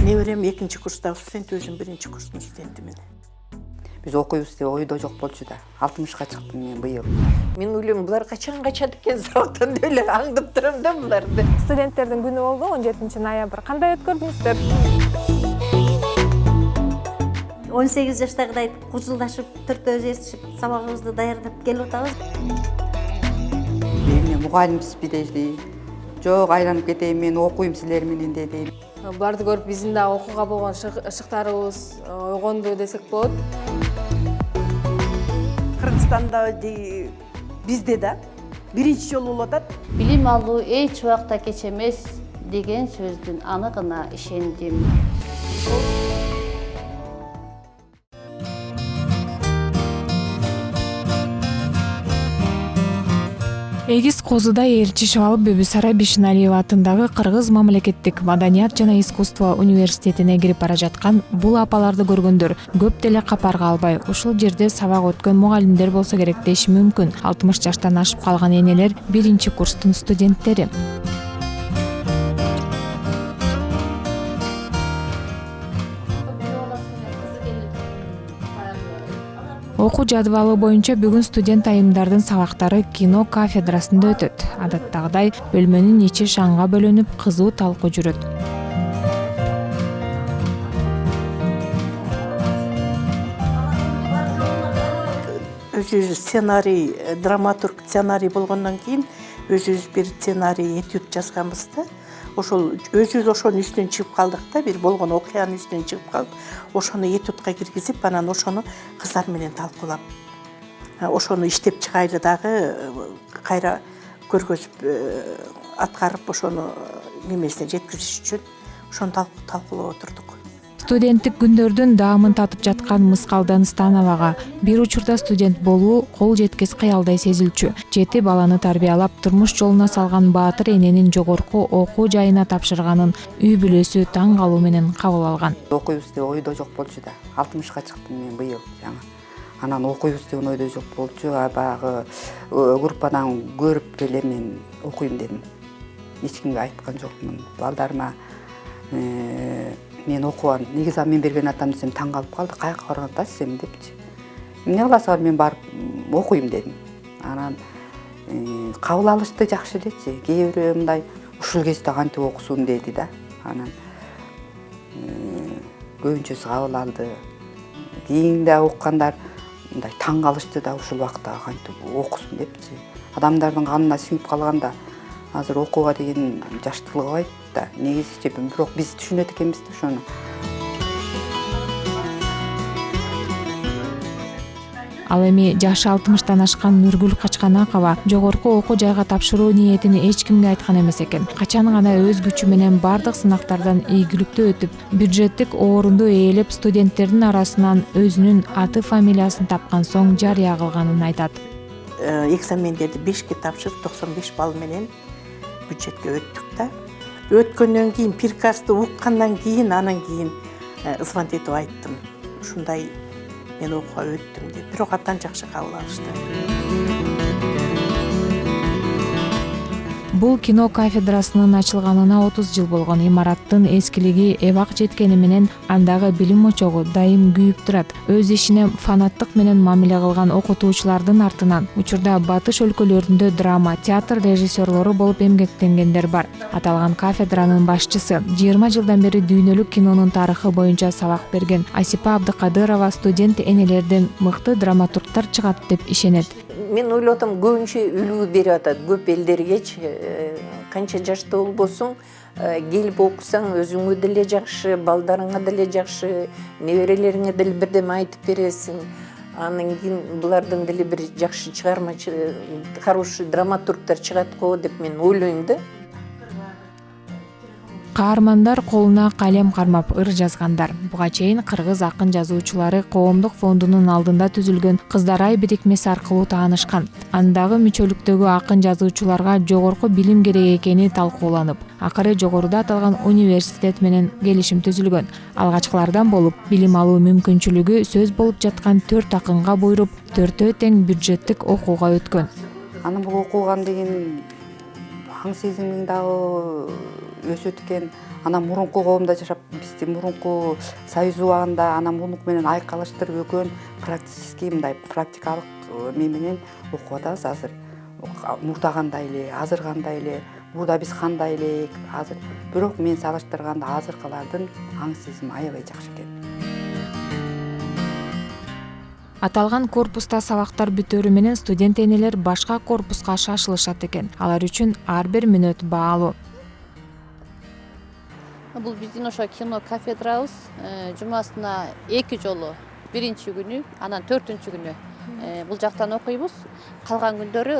Неберем 2-нчи курстагы студент, өзүм 1-нчи курстун студентимин. Биз окуйбуз деп ойдо жок болчу да. 60-ка чыктым мен быйыл. Мен ойлойм, булар качан качат экен, сабактан деп эле аңдып турам да буларды. Студенттердин күнү болду 17-ноябрь. Кандай өткөрдүңүздөр? 18 жаштагыдай кучулдашып, төртөө ертишип, сабагыбызды даярдап келип атабыз. Эмне мугалимсизби дейли. Жок, айланып кетейин, мен окуйм силер менен деди. Барды көрүп биздин да окууга болгон шыктарыбыз ойгонду десек болот. Кыргызстанда бизде да биринчи жолу болуп атат. Билим алуу эч убакта кеч эмес деген сөздүн аныгына ишендим. Эгиз Козуда Элчи Шабалбүбү Сарай Бишеналиева атындагы Кыргыз мамлекеттик маданият жана искусство университетине кирип бара жаткан бул апаларды көргөндөр көп деле капарга албай, ушул жерде сабак өткөн мугалимдер болсо керек деши мүмкүн. 60 жаштан ашып калган энелер 1-нчи курстун студенттери. Окуу жадвалы боюнча бүгүн студент айымдардын сабактары кино кафедрасында өтөт. Адаттагыдай бөлмөнүн ичи шаңга бөлөнүп, кызуу талкуу жүрөт. Өзүбүз сценарий, драматург сценарий болгондон кийин өзүбүз бир сценарий этюд жазганбыз да. Ошол өзүбүз ошонун үстүнөн чыгып калдык да, бир болгон окуянын үстүнөн чыгып калып, ошону этюдка киргизип, анан ошону кыздар менен талкуулап, ошону иштеп чыгайлы дагы кайра көргөзүп аткарып, ошону немесине жеткизиш үчүн ошону талкуулап отурдук. Студенттик күндөрдүн даамын татып жаткан Мыскалдан Становага бир учурда студент болуу кол жеткис кыялдай сезилчү. 7 баланы тарбиялап, турмуш жолуна салган баатыр эненин жогорку окуу жайына тапшырганын үй бүлөсү таң калуу менен кабыл алган. Окуйбуз деп ойдо жок болчу да. 60-ка чыктым мен быйыл жаңа. Анан окуйбуз деген ойдо жок болчу, баягы группадан көрүп эле мен окуйм дедим. Эч кимге айткан жокмун. Балдарыма мен окуган, негизи мен берген атам десем таң калып калды. Каяка барып атасыз эми депчи. Эмне кыласыңар, мен барып окуйм дедим. Анан кабыл алышты, жакшы дечи. Кээ бирөө мындай ушул кезде кантип окусун деди да. Анан көбүнчөсү кабыл алды. Кийинде уккандар мындай таң калышты да, ушул убакта кантип окусун депчи. Адамдардын канына сиңип калганда азыр окууга деген жаштылык байт да. Негизичи бирок биз түшүнөт экенбиз да ошону. Ал эми жашы 60-тан ашкан Нургүл Качканакова жогорку окуу жайга тапшыруу ниетин эч кимге айткан эмес экен. Качан гана өз күчү менен бардык сынактардан ийгиликтүү өтүп, бюджеттик орунду ээлеп, студенттердин арасынан өзүнүн аты фамилиясын тапкан соң жарыя кылганын айтат. Экзамендерди 5ке тапшырып 95 балл менен бюджетке өттүк да. Өткөндөн кийин приказды уккандан кийин, анан кийин звонить этип айттым. Ушундай мен окууга өттүм деп. Бирок абдан жакшы кабыл алышты. Бул кино кафедрасынын ачылганына 30 жыл болгон. Имараттын эскилиги эбак жеткени менен андагы билим очогу дайым күйүп турат. Өз ишине фанаттык менен мамиле кылган окутуучулардын артынан учурда батыш өлкөлөрүндө драма, театр режиссерлору болуп эмгектенгендер бар. Аталган кафедранын башчысы 20 жылдан бери дүйнөлүк кинонун тарыхы боюнча сабак берген Асипа Абдыкадырова студент энелерден мыкты драматургтар чыгат деп ишенет. Мен ойлотом, көбүнчө үлгү берип атат көп элдергечи. Канча жашта болбосуң, келип окусаң өзүңө деле жакшы, балдарыңа деле жакшы, неберелериңе деле бирдеме айтып бересиң. Анан кийин булардан деле бир жакшы чыгармачы, хороший драматургтар чыгат го деп мен ойлойм да. Каармандар колуна калем кармап ыр жазгандар. Буга чейин кыргыз акын жазуучулары коомдук фондунун алдында түзүлгөн Кыздар ай бирикмеси аркылуу таанышкан. Андагы мүчөлүктөгү акын жазуучуларга жогорку билим керек экени талкууланып, акыры жогоруда аталган университет менен келишим түзүлгөн. Алгачкылардан болуп, билим алуу мүмкүнчүлүгү сөз болуп жаткан 4 акынга буйруп, 4 тең бюджеттик окууга өткөн. Аны бул окуган деген аң сезимиң дагы өсөт экен. Анан мурунку коомдо жашап, биздин мурунку союз убагында анан мунук менен айкалыштырып өкөн практический мындай практикалык менен окуп атабыз азыр. Мурда кандай эле, азыр кандай эле, мурда биз кандай элек, азыр. Бирок мен салыштырганда азыркылардын аң сезими аябай жакшы экен. Аталган корпуста сабактар бүтөрү менен студент энелер башка корпуска шашылышат экен. Алар үчүн ар бир мүнөт баалуу. Бул биздин ошо кино кафедрабыз. Жумасына 2 жолу, биринчи күнү, анан 4-күнү бул жактан окуйбуз. Калган күндөрү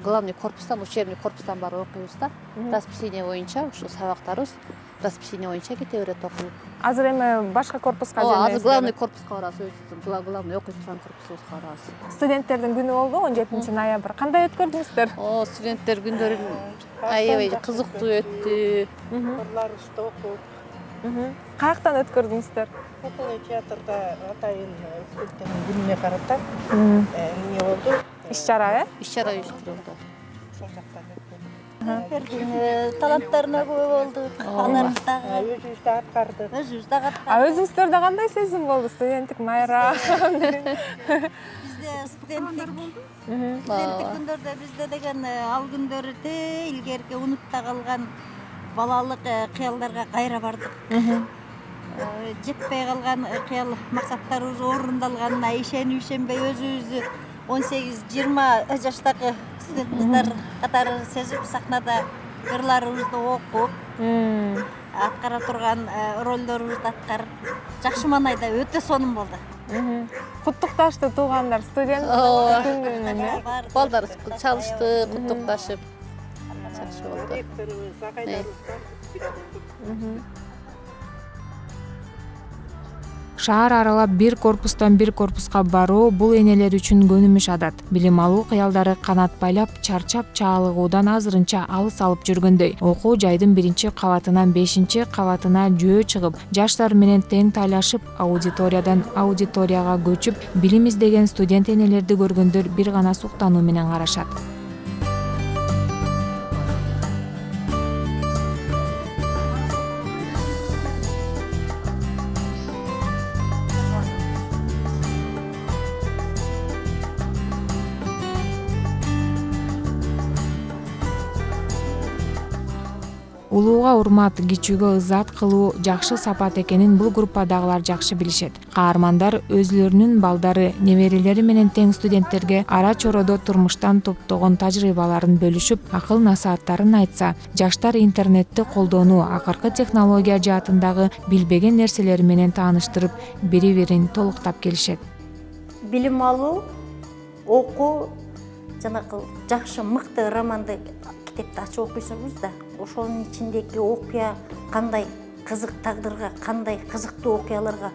главный корпустан, учебный корпустан барып окуйбуз да. Расписание боюнча ушу сабактарыбыз расписание боюнча кете берет окуп. Азыр эми башка корпуска Азыр главный корпуска барабыз, главный окуй турган корпусубузга барабыз. Студенттердин күнү болду 17 ноябрь. Кандай өткөрдүңүздөр? Студенттер күндөрүн аябай кызыктуу өттү. Кырларыбызды окуп, Каяктан өткөрдүңүздөр? кукольный театрда атайын студенттердин күнүнө карата эмне болду? Иш-чара, Иш-чара уюштурулду. Ошол жактан өткөн. таланттарына күбө болдук. Алардагы Өзүбүз да аткардык. өзүбүз да Өзүңүздөрдө кандай сезим болду? Студенттик майра. бизде студенттик күндөрдө бизде деген ал күндөрдө илгерки унутта калган балалык кыялдарга кайра бардык. Жетпей калган кыял максаттарыбыз орундалганына ишенип ишенбей өзүбүздү 18-20 жаштагы студент кыздар катары сезип сахнада ырларыбызды окуп, аткара турган ролдорубузду аткарып, жакшы маанайда өтө сонун болду. Куттукташты туугандар студент күнү менен. Балдар чалышты, куттукташып. Жакшы болду. Директорубуз, агайларыбыз бар. Шаар аралап бир корпустан бир корпуска баруу бул энелер үчүн көнүмүш адат. Билим алуу кыялдары канат байлап, чарчап чаалыгуудан азырынча алыс алып жүргөндөй. Окуу жайдын 1-кабатынан 5-кабатына жөө чыгып, жаштар менен тең тайлашып, аудиториядан аудиторияга көчүп, билим издеген студент энелерди көргөндөр бир гана суктануу менен карашат. Улууга урмат, кичүүгө ызаат кылуу жакшы сапат экенин бул группадагылар жакшы билишет. Каармандар өзүлөрүнүн балдары, неберелери менен тең студенттерге ара чородо турмуштан топтогон тажрыйбаларын бөлүшүп, акыл насааттарын айтса, жаштар интернетти колдонуу, акыркы технология жаатындагы билбеген нерселери менен тааныштырып, бири-бирин толуктап келишет. Билим алуу, окуу, жанагы жакшы мыкты романды китепти ачып окуйсуңуз да, ошонун ичиндеги окуя кандай кызык тагдырга, кандай кызыктуу окуяларга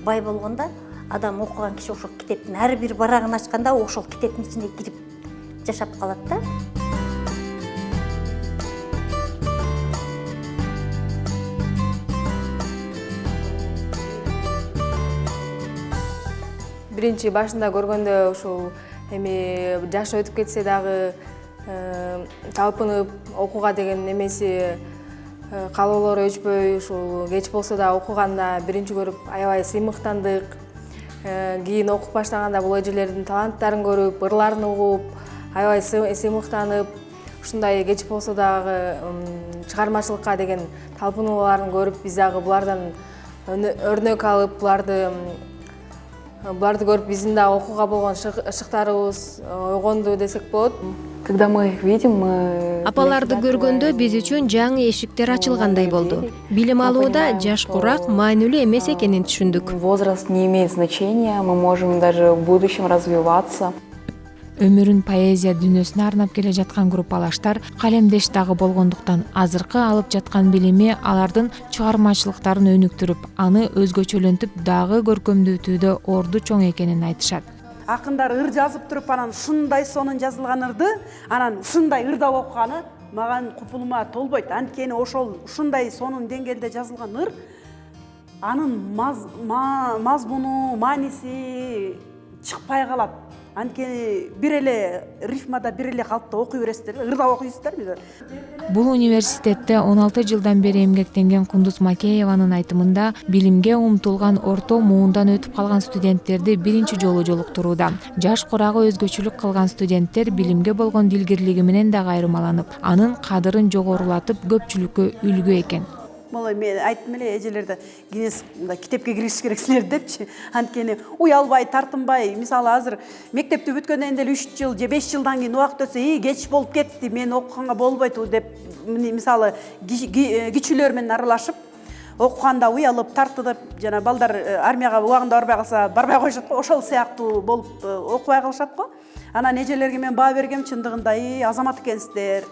бай болгондо, адам окуган киши ошол китептин ар бир барагын ачканда ошол китептин ичинде кирип жашап калат да. Биринчи башында көргөндө ушул эми жаш өтүп кетсе дагы талпынып окууга деген немеси каалоолору өчпөй, ушул кеч болсо да окуганда биринчи көрүп аябай сыймыктандык. Кийин окуп баштаганда бул эжелердин таланттарын көрүп, ырларын угуп, аябай сыймыктанып, ушундай кеч болсо дагы чыгармачылыкка деген талпынууларын көрүп, биз дагы булардан өрнөк алып, буларды көрүп биздин да окууга болгон шыктарыбыз ойгонду десек болот. Когда мы их видим, мы... Апаларды көргөндө биз үчүн жаңы эшиктер ачылгандай болду. Билим алууда жаш курак маанилүү эмес экенин түшүндүк. Возраст не имеет значения, мы можем даже в будущем развиваться. Өмүрүн поэзия дүйнөсүнө арнап келе жаткан группалаштар калемдеш дагы болгондуктан азыркы алып жаткан билими алардын чыгармачылыктарын өнүктүрүп, аны өзгөчөлөнтүп дагы көркөмдөтүүдө орду чоң экенин айтышат. Акындар ыр жазып туруп, анан ушундай сонун жазылган ырды, анан ушундай ырдап окуганы маган купулума толбойт. Анткени ушундай сонун деңгээлде жазылган ыр, анын мазмуну, мааниси чыкпай калат. анткени бир эле рифмада бир эле калыпта окуй бересиздер, ырдап окуйсуздар. Бул университетте 16 жылдан бери эмгектенген Кундуз Макееванын айтымында билимге умтулган орто муундан өтүп калган студенттерди биринчи жолу жолуктурууда. Жаш курагы өзгөчөлүк кылган студенттер билимге болгон дилгирлиги менен да кайрымаланып, анын кадырын жогорулатып көпчүлүккө үлгү экен. Мола мен айттым эле эжелерде кеңес китепке киришиш керексиңер депчи. Анткени уялбай, тартынбай, мисалы азыр мектепти бүткөндөн деле 3 жыл же 5 жылдан кийин убакыт өтсө, кеч болуп кетти, мен окуганга болбойт деп мисалы кичүүлөр менен аралашып, окуганда уялып, тартынып, жана балдар армияга убагында барбай калса, барбай коюшат го, ошол сыяктуу болуп окубай калышат го. Анан эжелерге мен баа бергем, чындыгында азамат экенсиздер.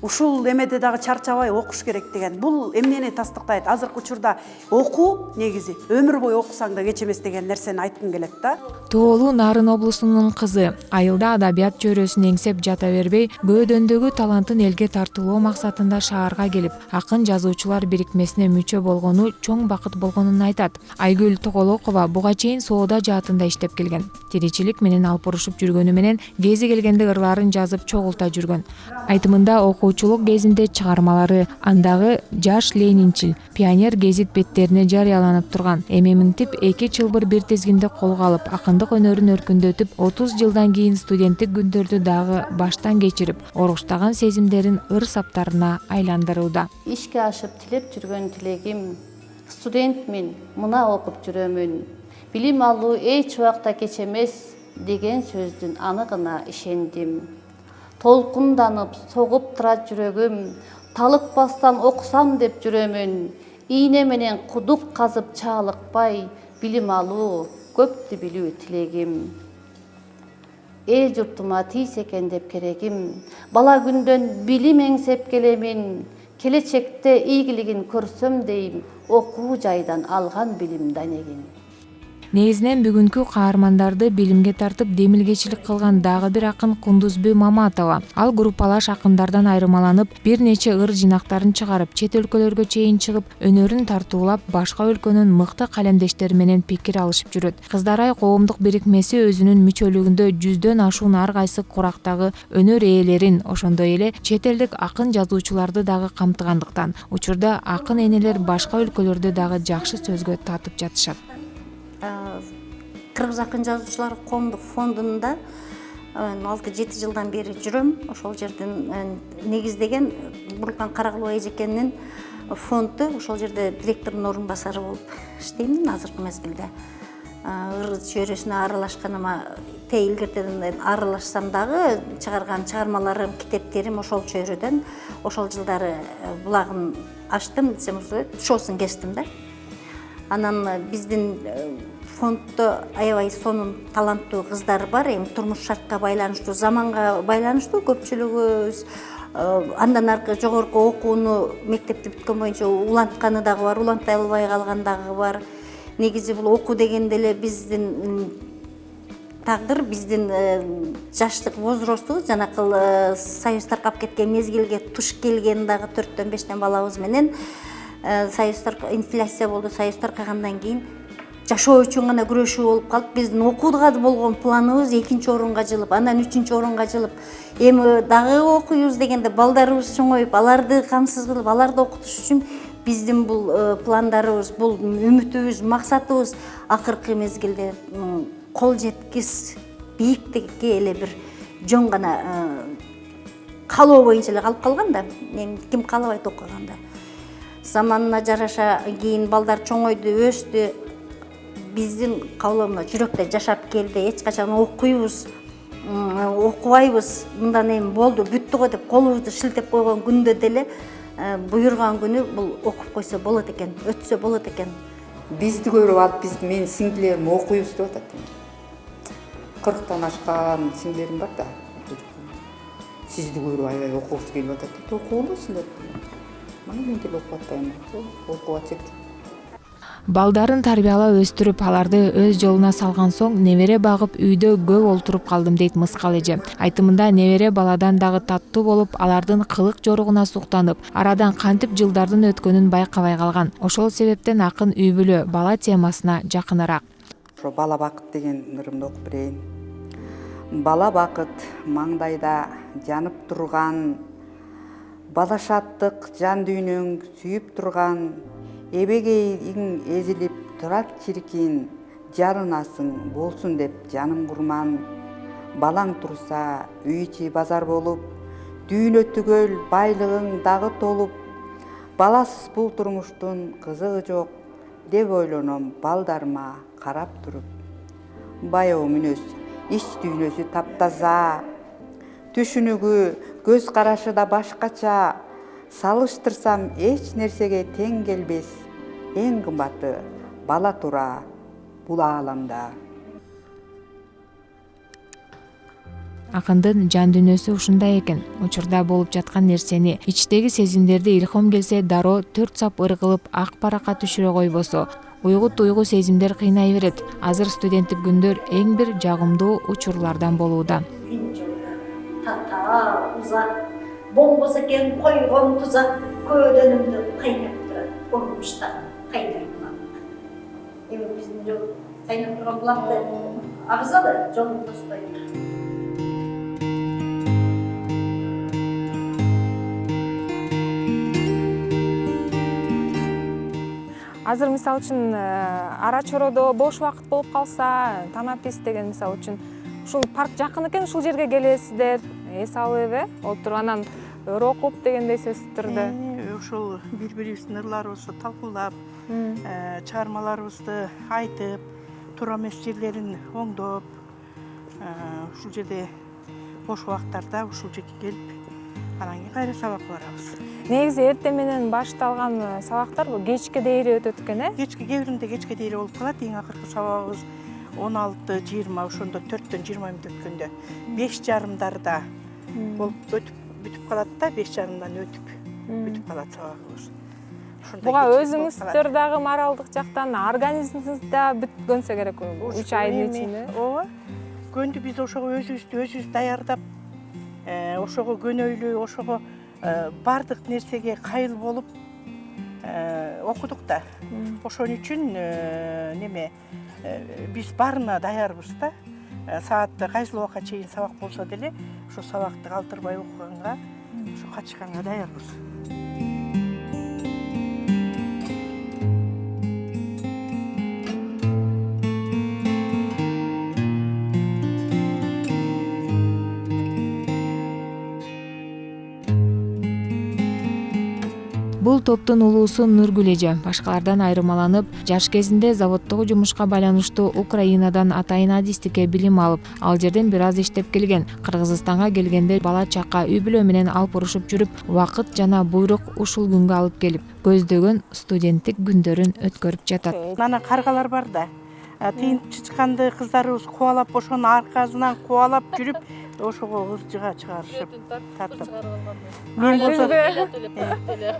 Ушул эмеде дагы чарчабай окуш керек деген. Бул эмнени тастыктайт? Азыркы учурда окуу негизи өмүр бою окусаң да кеч эмес деген нерсени айткым келет да. Тоолуу Нарын облусунун кызы айылда адабият чөйрөсүн эңсеп жата бербей, көөдөндөгү талантын элге тартуулоо максатында шаарга келип, акын жазуучулар бирикмесине мүчө болгону чоң бакыт болгонун айтат. Айгүл Тоголокова буга чейин соода жаатында иштеп келген. Тиричилик менен алпурушуп жүргөнү менен кези келгенде ырларын жазып чогулта жүргөн. Айтымында окуучулук кезинде чыгармалары андагы жаш ленинчил, пионер гезит беттерине жарыяланып турган. Эми мынтип 2 чылбыр бир тизгинде колго алып, акындык өнөрүн өркүндөтүп, 30 жылдан кийин студенттик күндөрдү дагы баштан кечирип, оруштаган сезимдерин ыр саптарына айландырууда. Ишке ашып тилеп жүргөн тилегим, студентмин, мына окуп жүрөмүн. Билим алуу эч убакта кеч эмес деген сөздүн аныгына ишендим. Толкунданып, согуп турат жүрөгүм, талыкпастан окусам деп жүрөмүн. Ийне менен кудук казып чаалыкпай, билим алуу, көптү билүү тилегим. Эл журтума тийс экен деп керегим, бала күндөн билим эңсеп келемин. Келечекте ийгилигин көрсөм дейм, окуу жайдан алган билим данегин. Негизинен бүгүнкү каармандарды билимге тартып демилгечилик кылган дагы бир акын Кундузбү Маматова. Ал группалаш акындардан айрымаланып, бир нече ыр жинактарын чыгарып, чет өлкөлөргө чейин чыгып, өнөрүн тартуулап, башка өлкөнүн мыкты калемдештери менен пикир алышып жүрөт. Кыздарай коомдук бирикмеси өзүнүн мүчөлүгүндө 100дөн ашуун ар кайсы курактагы өнөр ээлерин, ошондой эле чет элдик акын жазуучуларды дагы камтыгандыктан, учурда акын энелер башка өлкөлөрдө дагы жакшы сөзгө татып жатышат. Кыргыз акын жазуучулар коомдук фондунда 6-7 жылдан бери жүрөм. Ошол жерден негиздеген Буркан Карагылбай эжекенин фонду, ошол жерде директордун орун басары болуп иштеймин азыркы мезгилде. Ыр чөйрөсүнө аралашканыма илгертеден аралашсам дагы чыгарган чыгармаларым, китептерим ошол чөйрөдөн, ошол жылдары булагын ачтым, десем шоусун кестим да. Анан биздин фонддо аябай сонун таланттуу кыздар бар. Эми турмуш шартка байланыштуу, заманга байланыштуу көпчүлүгүбүз андан аркы жогорку окууну мектепти бүткөн боюнча улантканы дагы бар, улантай албай калган дагы бар. Негизи бул окуу дегенде эле биздин тагдыр, биздин жаштык возрастыбыз жанакыл союз таркап кеткен мезгилге туш келген дагы 4-5 балабыз менен союз инфляция болду, союз таркагандан кийин жашоо үчүн гана күрөшүү болуп калып, биздин окууга болгон планыбыз 2-нчи орунга жылып, андан 3-нчи орунга жылып, эми дагы окуйбуз дегенде балдарыбыз чоңоюп, аларды камсыз кылып, аларды окутуш үчүн биздин бул пландарыбыз, бул үмүтүбүз, максатыбыз акыркы мезгилде кол жеткис бийиктикке эле бир жөн гана калоо боюнча эле калып калган да. Ким каалабайт окуганда. Заманына жараша кийин балдар чоңойду, өстү. Биздин каалоомдо жүрөктө жашап келди. Эч качан окуйбуз, окубайбыз, мындан эми болду, бүттү го деп колубузду шилтеп койгон күндө деле буйрган күнү бул окуп койсо болот экен, өтсө болот экен. Бизди көрүп алып, менин сиңдилерим окуйбуз деп атат. 40тан ашкан сиңдилерим бар да. Сизди көрүп аябай окугусу келип атат дейт. Окугула силер. Мен деле окуп атпайм. Окуп атсак. Балдарын тарбиялап өстүрүп, аларды өз жолуна салган соң небере багып үйдө көп олтуруп калдым дейт Мыскал эже. Айтымында небере баладан дагы таттуу болуп, алардын кылык жоругуна суктанып, арадан кантип жылдардын өткөнүн байкабай калган. Ошол себептен акын үй бүлө, бала темасына жакыныраак. Ошо бала бакыт деген ырымды окуп берейин. бала бақыт маңдайда жанып тұрған, бала шаттық жан дүйнөң сүйіп тұрған, эбегейің ezilip тұрат чиркин, жарынасың болсын деп жаным құрман. Балаң тұрса үй içi базар болып, дүйнө түгел байлығың дағы толып, баласыз бұл тұрмуштун қызығы жоқ деп ойлоном балдарыма қарап тұрып. Баяу мүнөз ич дүйнөсү таптаза, түшүнүгү көз карашы да башкача, салыштырсам эч нерсеге тең келбес, эң кымбаты бала тура бул ааламда. Акындын жан дүйнөсү ушундай экен. Учурда болуп жаткан нерсени, ичтеги сезимдерди илхом келсе дароо 4 сап ыргылып ак баракка түшүрө койбосо, уйгу туйгу сезимдер кыйнай берет. Азыр студенттик күндөр эң бир жагымдуу учурлардан болууда. Тата, узак, болбосо экен койгон тузак, көөдөнүмдү кайнап турат, болмушта кайнап. Эми биздин жол кайнап турган булакты агызалы жолун тостойт. Азыр мисал үчүн ара чородо бош убакыт болуп калса, Танапис деген мисал үчүн ушул парк жакын экен, ушул жерге келесиздер, эс алып, отуруп анан ыр окуп дегендей сөз түрдө. Ошол бири-бирибиздин ырларыбызды талкуулап, чыгармаларыбызды айтып, туура эмес жерлерин оңдоп, ушул жерде бош убактарда ушул жерге келип, анан кийин кайра сабак барабыз. Негизи эртең менен башталган сабактар бул кечке дейре өтөт экен, Кечке кээ биринде кечке дейре болуп калат. Эң акыркы сабагыбыз 16-20, ошондо 4-20 мүнөт өткөндө 5:30 болуп бүтүп калат да, 5:30 өтүп бүтүп калат сабагыбыз. Буга өзүңүздөр дагы моралдык жактан организмиңиз да бүткөнсө керек 3 айдын ичинде. Ооба. Көндү биз ошого өзүбүздү даярдап, ошого көнөйлүү, ошого бардык нерсеге кайыл болуп окудук да. Ошон үчүн биз барына даярбыз да. Саатты кайсыл убакка чейин сабак болсо деле, ошо сабакты калтырбай окуганга, ошо катышканга даярбыз. Бул топтун улуусу Нургүл эже башкалардан айырмаланып, жаш кезинде заводдогу жумушка байланыштуу Украинадан атайын адистикке билим алып, ал жерден бир аз иштеп келген. Кыргызстанга келгенде бала чака үй бүлө менен алып урушуп жүрүп, убакыт жана буйрук ушул күнгө алып келип, көздөгөн студенттик күндөрүн өткөрүп жатат. Анан каргалар бар да. Тыйын чычканды кыздарыбыз кубалап, ошонун аркасынан кубалап жүрүп, ошого ырчыга чыгарышып тартып.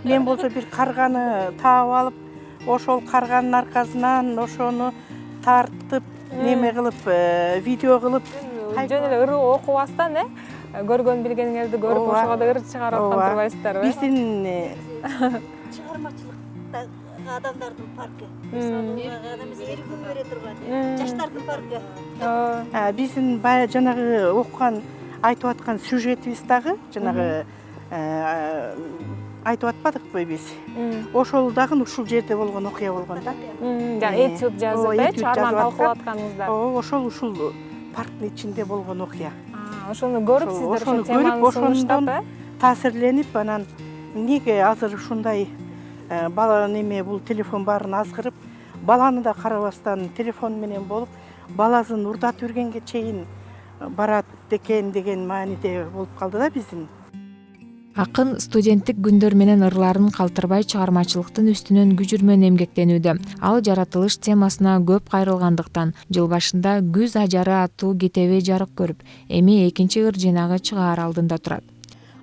Мен болсо бир карганы таап алып, ошол карганын аркасынан ошону тартып, неме кылып, видео кылып, жөн эле ыр окубастан, көргөн билгениңерди көрүп, ошого да ыр чыгарып аткан турбайсыздарбы? Биздин Чыгармачылыкта адамдардын паркы. Адамыбыз эркин бере турган жаштардын паркы. биздин бая жанагы окуган, айтып аткан сюжетибиз дагы жанагы айтып атпадыкпы биз? Ошол дагы ушул жерде болгон окуя болгон да. Этюд жазып, чыгарманы талкуулап атканыңыздар. Ушул парктын ичинде болгон окуя. Ошону көрүп сиздер ошол теманы сунуштап, таасирленип, анан эмнеге азыр ушундай бала неме бул телефон баарын азгырып, баланы да карабастан телефон менен болуп, баласын урдатып жүргенге чейин барат экен деген мааниде болуп калды да биздин. Акын студенттик күндөр менен ырларын калтырбай чыгармачылыктын үстүнөн күжүрмөн эмгектенүүдө. Ал жаратылыш темасына көп кайрылгандыктан жыл башында Күз ажары аттуу китеби жарык көрүп, эми экинчи ыр жыйнагы чыгаар алдында турат.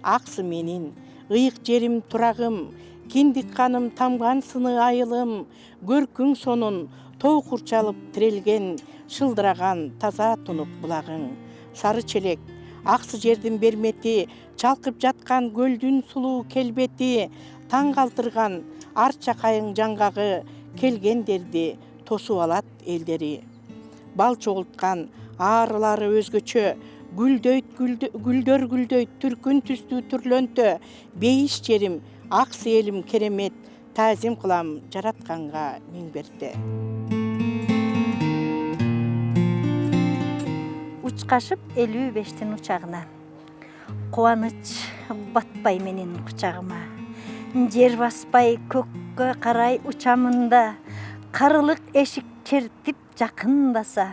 Аксы менин, ыйык жерим турагым, киндик каным тамган сыны айылым, көркүң сонун тоо курчалып тирелген, шылдыраган таза тунук булагың. Сары челек, аксы жердин бермети, чалкып жаткан көлдүн сулуу келбети, таң калтырган арча кайың жаңгагы, келгендерди тосуп алат элдери. Бал чогулткан аарылары өзгөчө, гүлдөр гүлдөйт, түркүн түстүү түрлөнтө, бейиш жерим, ак сыйелим керемет, таазим кылам жаратканга миңберде. Учкашып 55-тин учагына, кубаныч батпай менен кучагыма, жер баспай көккө карай учамында, карылык эшик чертип жакындаса,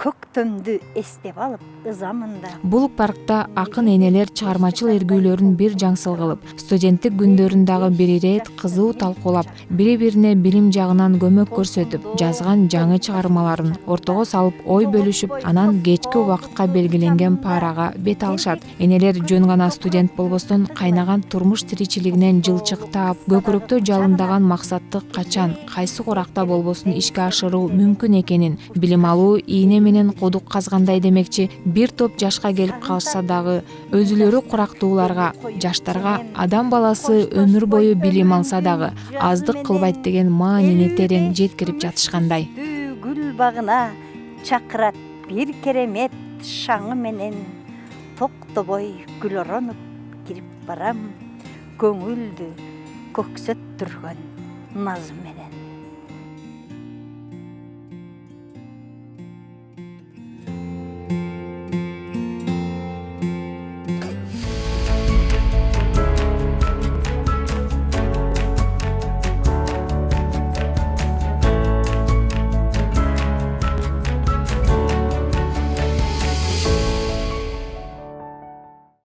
көктөмдү эстеп алып ызамында. Бул паркта акын энелер чыгармачыл эргүүлөрүн бир жаңсыл кылып, студенттик күндөрүн дагы бир ирет кызуу талкуулап, бири-бирине билим жагынан көмөк көрсөтүп, жазган жаңы чыгармаларын ортого салып ой бөлүшүп, анан кечки убакытка белгиленген парага бет алышат. Энелер жөн гана студент болбостон кайнаган турмуш тиричилигинен жылчык таап, көкүрөктө жалындаган максатты качан, кайсы куракта болбосун ишке ашыруу мүмкүн экенин, билим алуу ийне менен кудук казгандай демекчи, бир топ жашка келип калышса дагы өзүлөрү курактууларга, жаштарга адам баласы өмүр бою билим алса дагы аздык кылбайт деген маанини терең жеткирип жатышкандай. Гүл багына чакырат бир керемет шаңы менен, токтобой гүл оронуп кирип барам, көңүлдү көксөттүргөн назым менен.